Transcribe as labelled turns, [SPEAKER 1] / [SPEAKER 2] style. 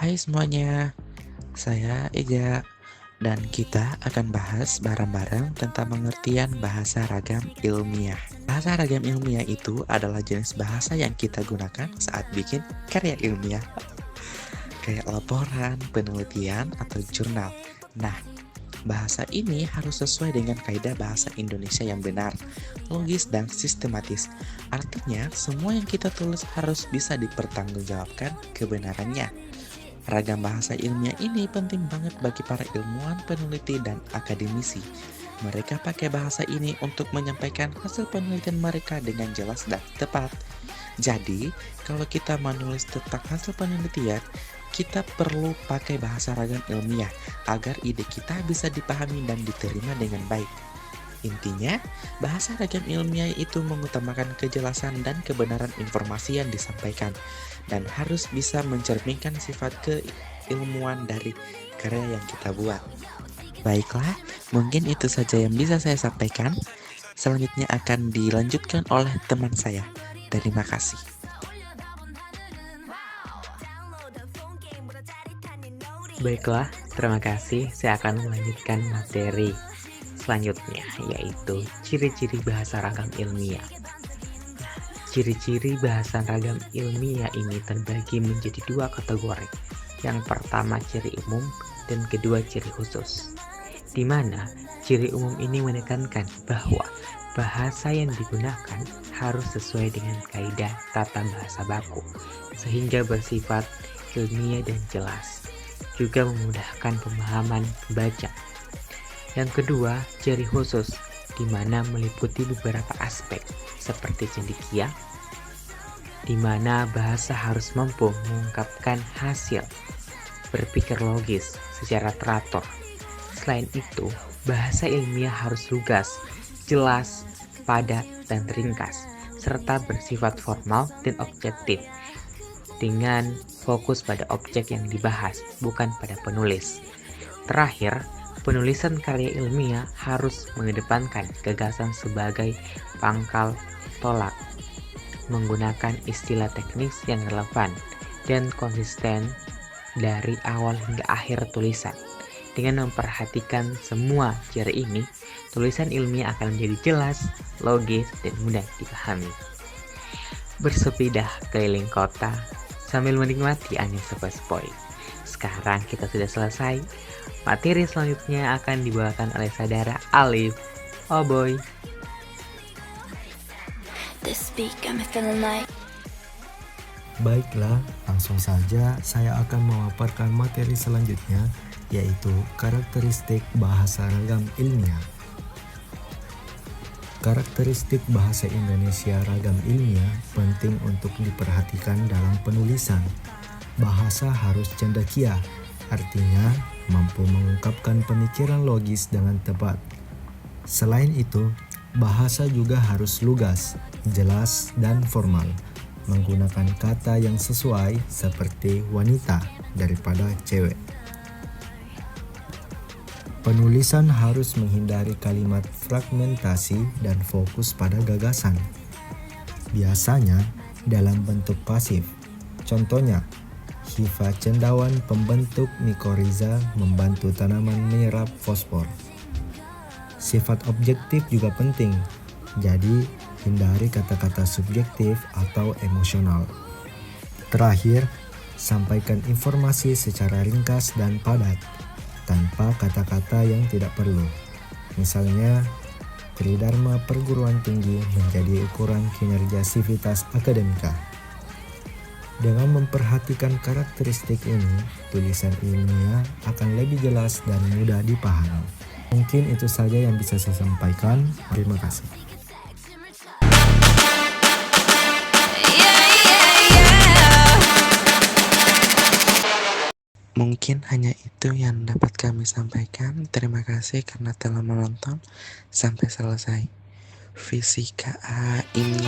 [SPEAKER 1] Hai semuanya, saya Ega dan kita akan bahas bareng-bareng tentang pengertian bahasa ragam ilmiah. Bahasa ragam ilmiah itu adalah jenis bahasa yang kita gunakan saat bikin karya ilmiah, kayak laporan, penelitian, atau jurnal. Nah, bahasa ini harus sesuai dengan kaidah bahasa Indonesia yang benar, logis, dan sistematis. Artinya, semua yang kita tulis harus bisa dipertanggungjawabkan kebenarannya. Ragam bahasa ilmiah ini penting banget bagi para ilmuwan, peneliti, dan akademisi. Mereka pakai bahasa ini untuk menyampaikan hasil penelitian mereka dengan jelas dan tepat. Jadi, kalau kita menulis tentang hasil penelitian, kita perlu pakai bahasa ragam ilmiah agar ide kita bisa dipahami dan diterima dengan baik. Intinya, bahasa ragam ilmiah itu mengutamakan kejelasan dan kebenaran informasi yang disampaikan dan harus bisa mencerminkan sifat keilmuan dari karya yang kita buat. Baiklah, mungkin itu saja yang bisa saya sampaikan. Selanjutnya akan dilanjutkan oleh teman saya. Terima kasih.
[SPEAKER 2] Baiklah, terima kasih. Saya akan melanjutkan materi selanjutnya, yaitu ciri-ciri bahasa ragam ilmiah. Ciri-ciri bahasa ragam ilmiah ini terbagi menjadi dua kategori. Yang pertama ciri umum dan kedua ciri khusus. Di mana ciri umum ini menekankan bahwa bahasa yang digunakan harus sesuai dengan kaidah tata bahasa baku, sehingga bersifat ilmiah dan jelas, juga memudahkan pemahaman pembaca. Yang kedua, ciri khusus, di mana meliputi beberapa aspek seperti cendekia, di mana bahasa harus mampu mengungkapkan hasil berpikir logis secara teratur. Selain itu, bahasa ilmiah harus lugas, jelas, padat, dan ringkas, serta bersifat formal dan objektif, dengan fokus pada objek yang dibahas, bukan pada penulis. Terakhir, penulisan karya ilmiah harus mengedepankan gagasan sebagai pangkal tolak, menggunakan istilah teknis yang relevan dan konsisten dari awal hingga akhir tulisan. Dengan memperhatikan semua ciri ini, tulisan ilmiah akan menjadi jelas, logis, dan mudah dipahami. Bersepeda keliling kota sambil menikmati angin sepoi-sepoi. Sekarang kita sudah selesai. Materi selanjutnya akan dibawakan oleh saudara Alif. Oh boy.
[SPEAKER 3] Baiklah, langsung saja saya akan memaparkan materi selanjutnya, yaitu karakteristik bahasa ragam ilmiah. Karakteristik bahasa Indonesia ragam ilmiah penting untuk diperhatikan dalam penulisan. Bahasa harus cendekia, artinya mampu mengungkapkan pemikiran logis dengan tepat. Selain itu, bahasa juga harus lugas, jelas, dan formal, menggunakan kata yang sesuai seperti wanita daripada cewek. Penulisan harus menghindari kalimat fragmentasi dan fokus pada gagasan. Biasanya dalam bentuk pasif. Contohnya, hifa cendawan pembentuk mikoriza membantu tanaman menyerap fosfor. Sifat objektif juga penting, jadi hindari kata-kata subjektif atau emosional. Terakhir, sampaikan informasi secara ringkas dan padat, tanpa kata-kata yang tidak perlu. Misalnya, Tridharma perguruan tinggi menjadi ukuran kinerja sivitas akademika. Dengan memperhatikan karakteristik ini, tulisan ilmiah akan lebih jelas dan mudah dipahami. Mungkin itu saja yang bisa saya sampaikan. Terima kasih.
[SPEAKER 1] Mungkin hanya itu yang dapat kami sampaikan. Terima kasih karena telah menonton sampai selesai. Fisika A ini